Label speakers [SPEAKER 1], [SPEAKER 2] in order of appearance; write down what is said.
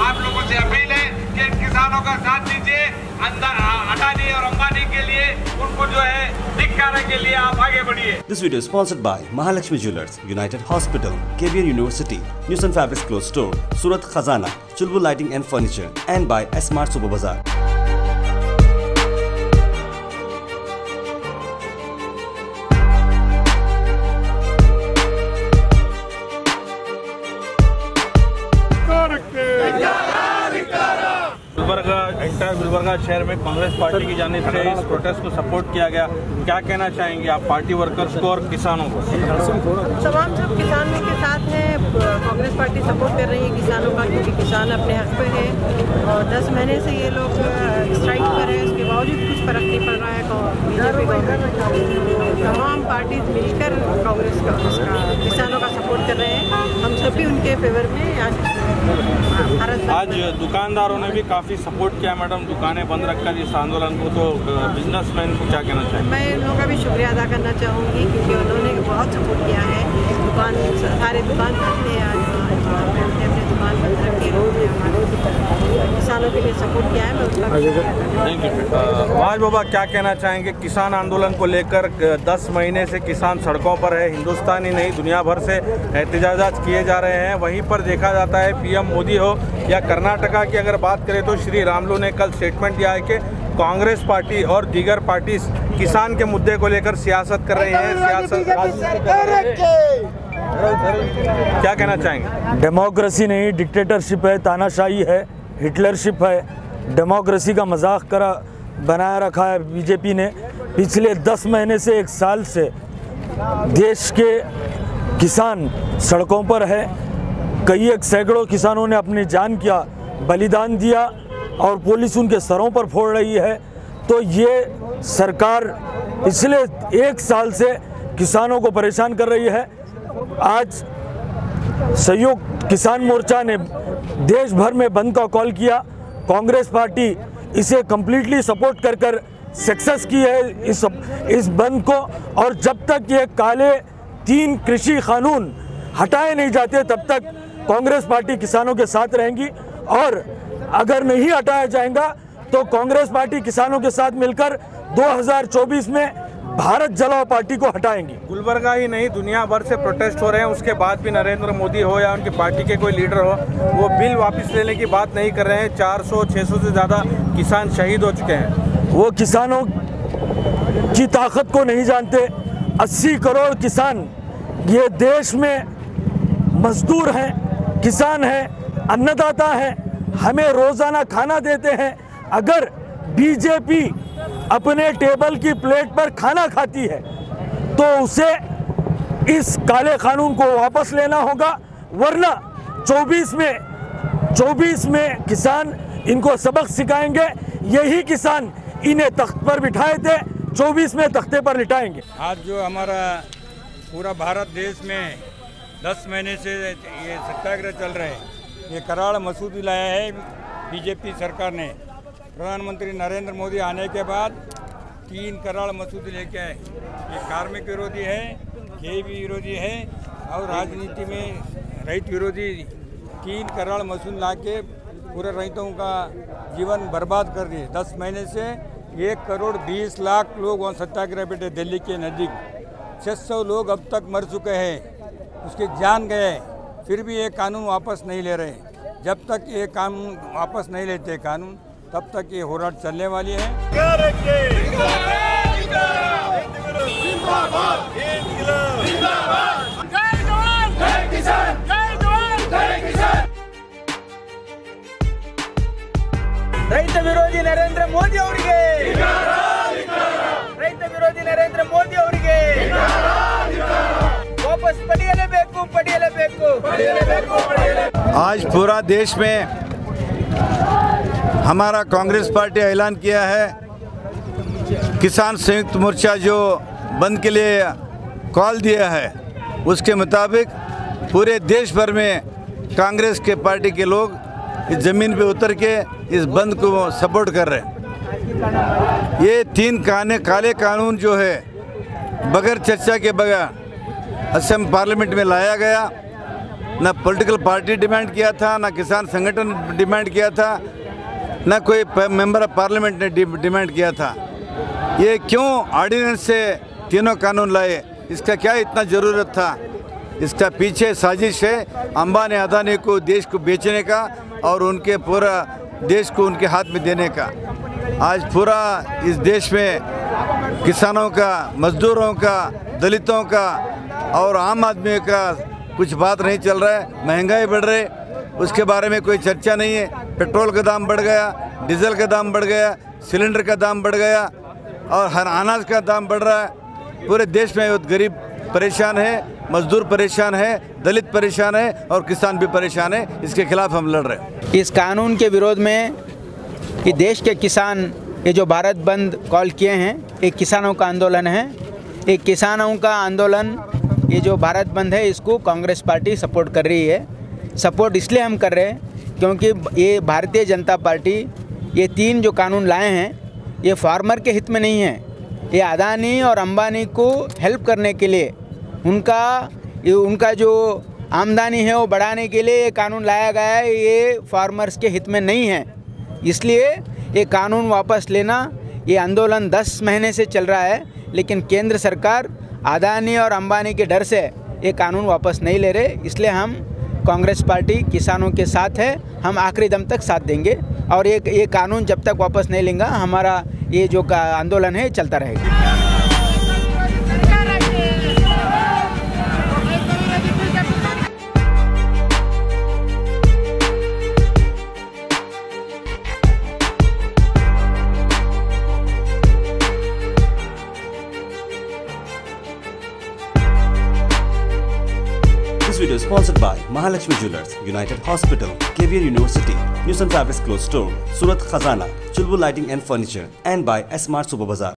[SPEAKER 1] आप लोगों से अपील है कि इन किसानों का साथ दीजिए। अडानी और अंबानी के लिए उनको जो है धिक्कारे के लिए आप आगे बढ़िए।
[SPEAKER 2] This video is sponsored by Mahalakshmi Jewelers, United Hospital, KBR University, Newson Fabrics Clothes Store, Surat Khazana, Chulbul Lighting and Furniture, and by Smart Super Bazaar.
[SPEAKER 3] Gulbarga शहर में कांग्रेस पार्टी की जानिब से इस प्रोटेस्ट को सपोर्ट किया गया। क्या कहना चाहेंगे आप पार्टी वर्कर्स को और किसानों को?
[SPEAKER 4] तमाम सब किसानों के साथ हैं। कांग्रेस पार्टी सपोर्ट कर रही है किसानों का, क्योंकि किसान अपने हक पे है और 10 महीने से ये लोग स्ट्राइक पर है, उसके बावजूद कुछ फर्क नहीं पड़ रहा है। बीजेपी गवर्नमेंट तमाम पार्टी मिलकर कांग्रेस का किसानों का सपोर्ट कर रहे हैं। हम सभी उनके फेवर में
[SPEAKER 3] आज दुकानदारों ने भी काफ़ी सपोर्ट किया मैडम, दुकानें बंद रखकर इस आंदोलन को, तो बिजनेसमैन को क्या कहना चाहिए? मैं
[SPEAKER 4] उन लोगों का भी शुक्रिया अदा करना चाहूँगी, क्योंकि उन्होंने बहुत सपोर्ट किया है। सारे दुकान बंद है, आज अपने दुकान बंद रखे किसानों के लिए सपोर्ट किया है। मैं उसका
[SPEAKER 3] थैंक यू। वाज बाबा, क्या कहना चाहेंगे किसान आंदोलन को लेकर? 10 महीने से किसान सड़कों पर है, हिंदुस्तान ही नहीं दुनिया भर से एहतजाजात किए जा रहे हैं। वहीं पर देखा जाता है पीएम मोदी हो या कर्नाटका की अगर बात करें तो श्री रामुलु ने कल स्टेटमेंट दिया है कि कांग्रेस पार्टी और दीगर पार्टी किसान के मुद्दे को लेकर सियासत कर रही है, क्या कहना चाहेंगे?
[SPEAKER 5] डेमोक्रेसी नहीं, डिक्टेटरशिप है, तानाशाही है, हिटलरशिप है। डेमोक्रेसी का मजाक बनाया रखा है बीजेपी ने। पिछले 10 महीने से 1 साल से देश के किसान सड़कों पर है। सैकड़ों किसानों ने अपनी जान का बलिदान दिया और पुलिस उनके सरों पर फोड़ रही है। तो ये सरकार पिछले 1 साल से किसानों को परेशान कर रही है। आज संयुक्त किसान मोर्चा ने देश भर में बंद का कॉल किया। कांग्रेस पार्टी इसे कम्प्लीटली सपोर्ट कर सक्सेस की है इस बंद को। और जब तक ये काले 3 कृषि कानून हटाए नहीं जाते तब तक कांग्रेस पार्टी किसानों के साथ रहेंगी। और अगर नहीं हटाया जाएगा तो कांग्रेस पार्टी किसानों के साथ मिलकर 2024 में भारत जलाओ पार्टी को हटाएंगी।
[SPEAKER 3] गुलबर्गा ही नहीं दुनिया भर से प्रोटेस्ट हो रहे हैं, उसके बाद भी नरेंद्र मोदी हो या उनकी पार्टी के कोई लीडर हो वो बिल वापस लेने की बात नहीं कर रहे हैं। 400-600 से ज़्यादा किसान शहीद हो चुके हैं।
[SPEAKER 5] वो किसानों की ताकत को नहीं जानते। 80 करोड़ किसान ये देश में मजदूर हैं, किसान हैं, अन्नदाता हैं, हमें रोज़ाना खाना देते हैं। अगर बीजेपी अपने टेबल की प्लेट पर खाना खाती है तो उसे इस काले कानून को वापस लेना होगा, वरना 24 में किसान इनको सबक सिखाएंगे। यही किसान इन्हें तख्त पर बिठाए थे, 24 में तख्ते पर लिटाएंगे।
[SPEAKER 6] आज जो हमारा पूरा भारत देश में 10 महीने से ये सत्याग्रह चल रहे हैं, ये कराड़ मसूदी लाया है बीजेपी सरकार ने। प्रधानमंत्री नरेंद्र मोदी आने के बाद 3 कराड़ मसूदी लेके आए। ये कार्मिक विरोधी है, केवी विरोधी है और राजनीति में रहित विरोधी। 3 कराड़ मसूद ला के पूरे रहितों का जीवन बर्बाद कर दिए। 10 महीने से 1 करोड़ 20 लाख लोग वहाँ सत्याग्रह बैठे दिल्ली के नज़दीक। 600 लोग अब तक मर चुके हैं, उसके जान गए, फिर भी ये कानून वापस नहीं ले रहे। जब तक ये कानून वापस नहीं लेते कानून, तब तक ये होराट चलने वाली है।
[SPEAKER 7] ರೈತ ವಿರೋಧಿ ನರೇಂದ್ರ ಮೋದಿ ಅವರಿಗೆ, ರೈತ ವಿರೋಧಿ ನರೇಂದ್ರ ಮೋದಿ ಅವರಿಗೆ वापस पड़ियलेबेकु।
[SPEAKER 8] आज पूरा देश में हमारा कांग्रेस पार्टी ऐलान किया है, किसान संयुक्त मोर्चा जो बंद के लिए कॉल दिया है उसके मुताबिक पूरे देश भर में कांग्रेस के पार्टी के लोग इस ज़मीन पे उतर के इस बंद को सपोर्ट कर रहे हैं। ये 3 काले कानून जो है बगैर चर्चा के बगैर असम पार्लियामेंट में लाया गया ना पॉलिटिकल पार्टी डिमांड किया था, ना किसान संगठन डिमांड किया था, ना कोई मेंबर ऑफ पार्लियामेंट ने डिमांड किया था। ये क्यों ऑर्डिनेंस से तीनों कानून लाए, इसका क्या इतना ज़रूरत था? इसका पीछे साजिश है अंबानी अदानी को देश को बेचने का और उनके पूरा देश को उनके हाथ में देने का। आज पूरा इस देश में किसानों का, मजदूरों का, दलितों का और आम आदमी का कुछ बात नहीं चल रहा है। महंगाई बढ़ रही, उसके बारे में कोई चर्चा नहीं है। पेट्रोल का दाम बढ़ गया, डीजल का दाम बढ़ गया, सिलेंडर का दाम बढ़ गया और हर अनाज का दाम बढ़ रहा है। पूरे देश में गरीब परेशान है, मजदूर परेशान है, दलित परेशान है और किसान भी परेशान है। इसके खिलाफ हम लड़ रहे हैं।
[SPEAKER 7] इस कानून के विरोध में कि देश के किसान ये जो भारत बंद कॉल किए हैं, एक किसानों का आंदोलन है। एक किसानों का आंदोलन, ये जो भारत बंद है, इसको कांग्रेस पार्टी सपोर्ट कर रही है। सपोर्ट इसलिए हम कर रहे हैं क्योंकि ये भारतीय जनता पार्टी ये 3 जो कानून लाए हैं, ये फार्मर के हित में नहीं है। ये अदानी और अंबानी को हेल्प करने के लिए, उनका जो आमदनी है वो बढ़ाने के लिए ये कानून लाया गया है। ये फार्मर्स के हित में नहीं है, इसलिए ये कानून वापस लेना। ये आंदोलन 10 महीने से चल रहा है, लेकिन केंद्र सरकार अदानी और अंबानी के डर से ये कानून वापस नहीं ले रहे। इसलिए हम कांग्रेस पार्टी किसानों के साथ है, हम आखिरी दम तक साथ देंगे और ये कानून जब तक वापस नहीं लेंगे, हमारा ये जो आंदोलन है चलता रहेगा।
[SPEAKER 2] This video is sponsored by Mahalakshmi Jewelers, United Hospital, KVR University, New Sun Fabrics Clothes Store, Surat Khazana, Chulbul Lighting and Furniture, and by S Mart Super Bazaar.